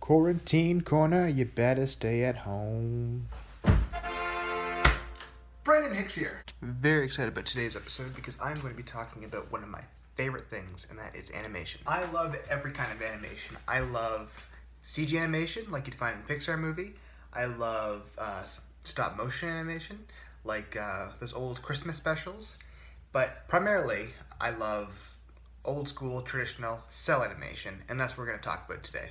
Quarantine corner, you better stay at home. Brandon Hicks here. Very excited about today's episode because I'm going to be talking about one of my favorite things, and that is animation. I love every kind of animation. I love CG animation, like you'd find in a Pixar movie. I love stop motion animation, like those old Christmas specials. But primarily, I love old school, traditional cel animation, and that's what we're going to talk about today.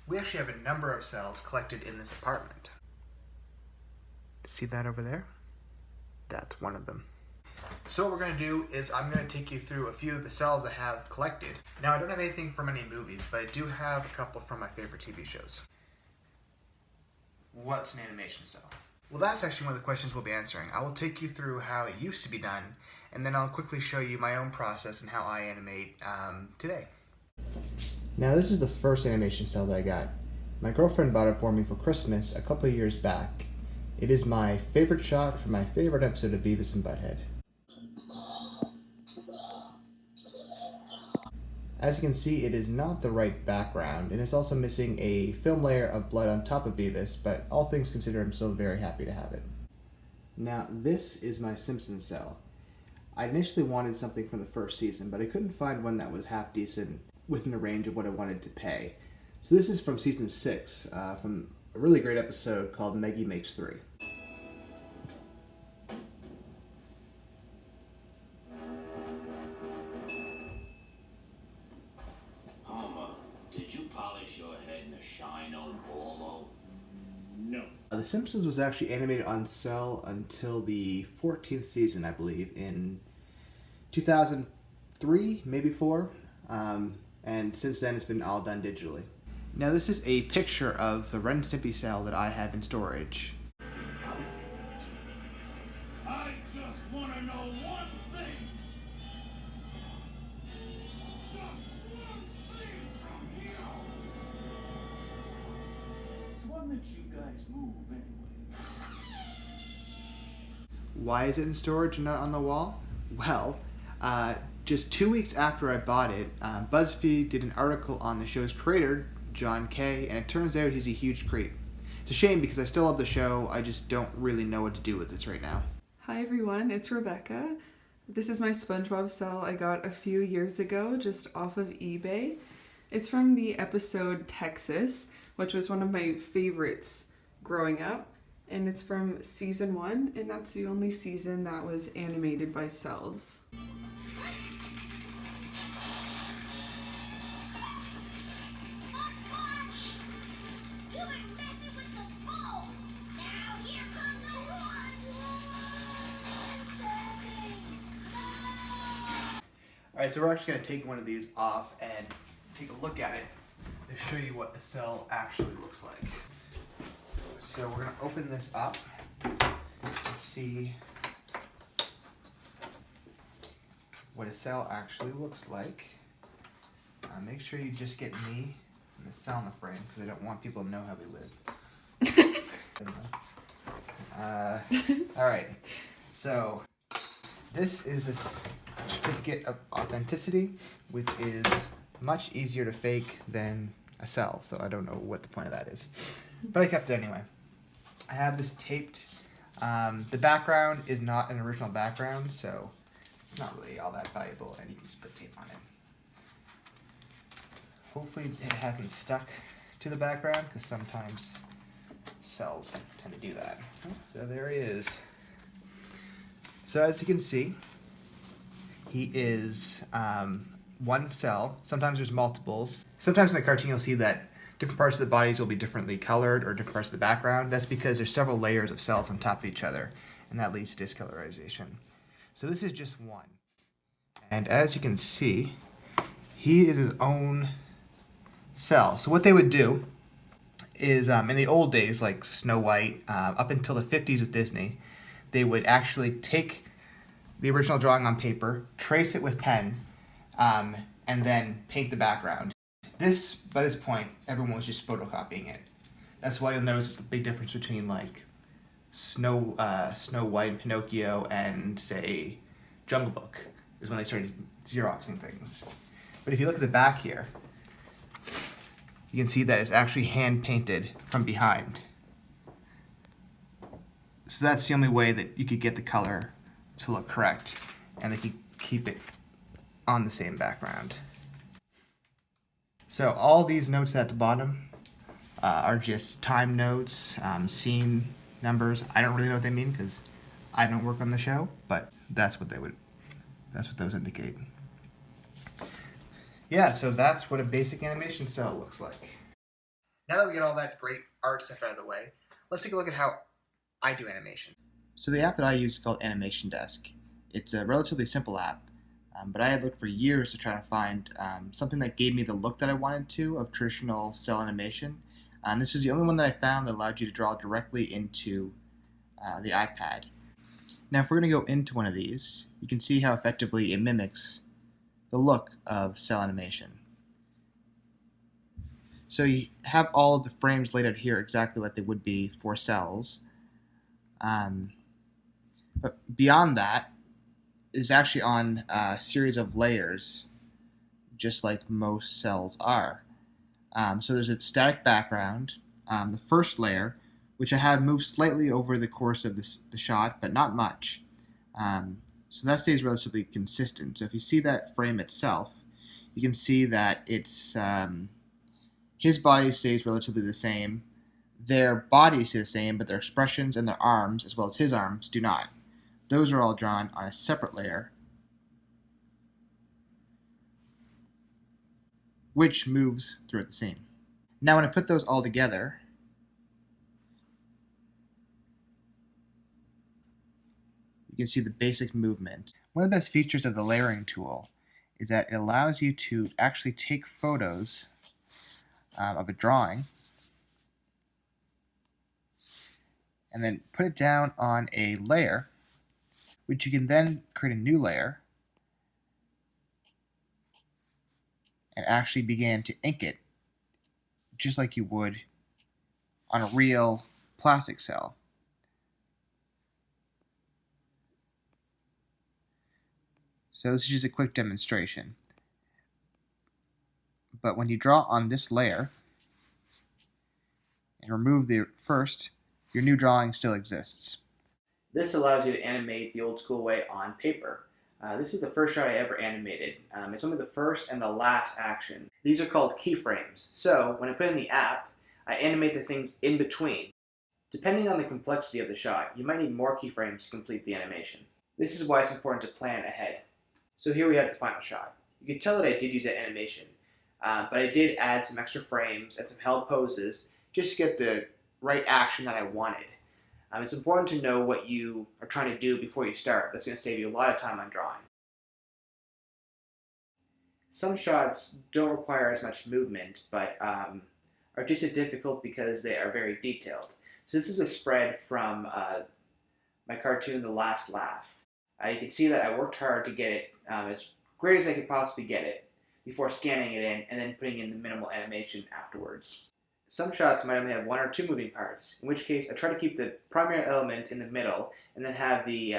We actually have a number of cels collected in this apartment. See that over there? That's one of them. So what we're going to do is I'm going to take you through a few of the cels I have collected. Now, I don't have anything from any movies, but I do have a couple from my favorite TV shows. What's an animation cel? Well, that's actually one of the questions we'll be answering. I will take you through how it used to be done, and then I'll quickly show you my own process and how I animate today. Now, this is the first animation cel that I got. My girlfriend bought it for me for Christmas a couple of years back. It is my favorite shot from my favorite episode of Beavis and Butthead. As you can see, it is not the right background, and it's also missing a film layer of blood on top of Beavis, but all things considered, I'm still very happy to have it. Now, this is my Simpsons cel. I initially wanted something from the first season, but I couldn't find one that was half decent within the range of what I wanted to pay. So this is from season 6, from a really great episode called Maggie Makes 3. Did you polish your head in a shine on Bolo? No. The Simpsons was actually animated on cel until the 14th season, I believe, in 2003, maybe 4. And since then it's been all done digitally. Now this is a picture of the Ren and Stimpy cel that I have in storage. I just want to know one thing. Just one thing from you. So what makes you guys move anyway? Why is it in storage and not on the wall? Well, just 2 weeks after I bought it, BuzzFeed did an article on the show's creator, John Kay, and it turns out he's a huge creep. It's a shame because I still love the show, I just don't really know what to do with this right now. Hi everyone, it's Rebecca. This is my SpongeBob cel I got a few years ago just off of eBay. It's from the episode Texas, which was one of my favorites growing up. And it's from season 1, and that's the only season that was animated by cels. Alright, so we're actually going to take one of these off and take a look at it to show you what a cel actually looks like. So we're going to open this up and see what a cel actually looks like. Make sure you just get me and the cel in the frame because I don't want people to know how we live. Alright, so this is a certificate of authenticity, which is much easier to fake than a cel, so I don't know what the point of that is. But I kept it anyway. I have this taped. The background is not an original background, so it's not really all that valuable, and you can just put tape on it. Hopefully it hasn't stuck to the background, because sometimes cels tend to do that. So there he is. So as you can see, he is one cel. Sometimes there's multiples. Sometimes in the cartoon you'll see that different parts of the bodies will be differently colored or different parts of the background. That's because there's several layers of cels on top of each other, and that leads to discolorization. So this is just one. And as you can see, he is his own cel. So what they would do is, in the old days, like Snow White, up until the 50s with Disney, they would actually take the original drawing on paper, trace it with pen, and then paint the background. By this point, everyone was just photocopying it. That's why you'll notice the big difference between like Snow White and Pinocchio and say Jungle Book is when they started Xeroxing things. But if you look at the back here, you can see that it's actually hand painted from behind. So that's the only way that you could get the color to look correct, and they could keep it on the same background. So all these notes at the bottom are just time notes, scene numbers. I don't really know what they mean because I don't work on the show, but that's what those indicate. Yeah, so that's what a basic animation cell looks like. Now that we get all that great art stuff out of the way, let's take a look at how I do animation. So the app that I use is called Animation Desk. It's a relatively simple app, but I had looked for years to try to find something that gave me the look that I wanted to of traditional cell animation. And this is the only one that I found that allowed you to draw directly into the iPad. Now if we're going to go into one of these, you can see how effectively it mimics the look of cell animation. So you have all of the frames laid out here exactly like they would be for cells. But beyond that is actually on a series of layers, just like most cells are. So there's a static background, the first layer, which I have moved slightly over the course of the shot, but not much. So that stays relatively consistent. So if you see that frame itself, you can see that it's his body stays relatively the same. Their bodies stay the same, but their expressions and their arms, as well as his arms, do not. Those are all drawn on a separate layer, which moves throughout the scene. Now when I put those all together, you can see the basic movement. One of the best features of the layering tool is that it allows you to actually take photos of a drawing and then put it down on a layer, which you can then create a new layer and actually begin to ink it just like you would on a real plastic cell. So this is just a quick demonstration. But when you draw on this layer and remove the first, your new drawing still exists. This allows you to animate the old school way on paper. This is the first shot I ever animated. It's only the first and the last action. These are called keyframes. So when I put in the app, I animate the things in between. Depending on the complexity of the shot, you might need more keyframes to complete the animation. This is why it's important to plan ahead. So here we have the final shot. You can tell that I did use that animation, but I did add some extra frames and some held poses just to get the right action that I wanted. It's important to know what you are trying to do before you start. That's going to save you a lot of time on drawing. Some shots don't require as much movement, but are just as difficult because they are very detailed. So this is a spread from my cartoon, The Last Laugh. You can see that I worked hard to get it as great as I could possibly get it before scanning it in and then putting in the minimal animation afterwards. Some shots might only have one or two moving parts, in which case I try to keep the primary element in the middle and then have the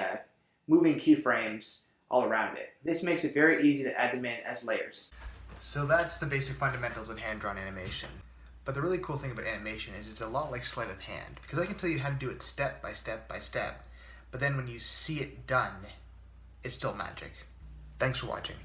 moving keyframes all around it. This makes it very easy to add them in as layers. So that's the basic fundamentals of hand-drawn animation. But the really cool thing about animation is it's a lot like sleight of hand, because I can tell you how to do it step by step by step, but then when you see it done, it's still magic. Thanks for watching.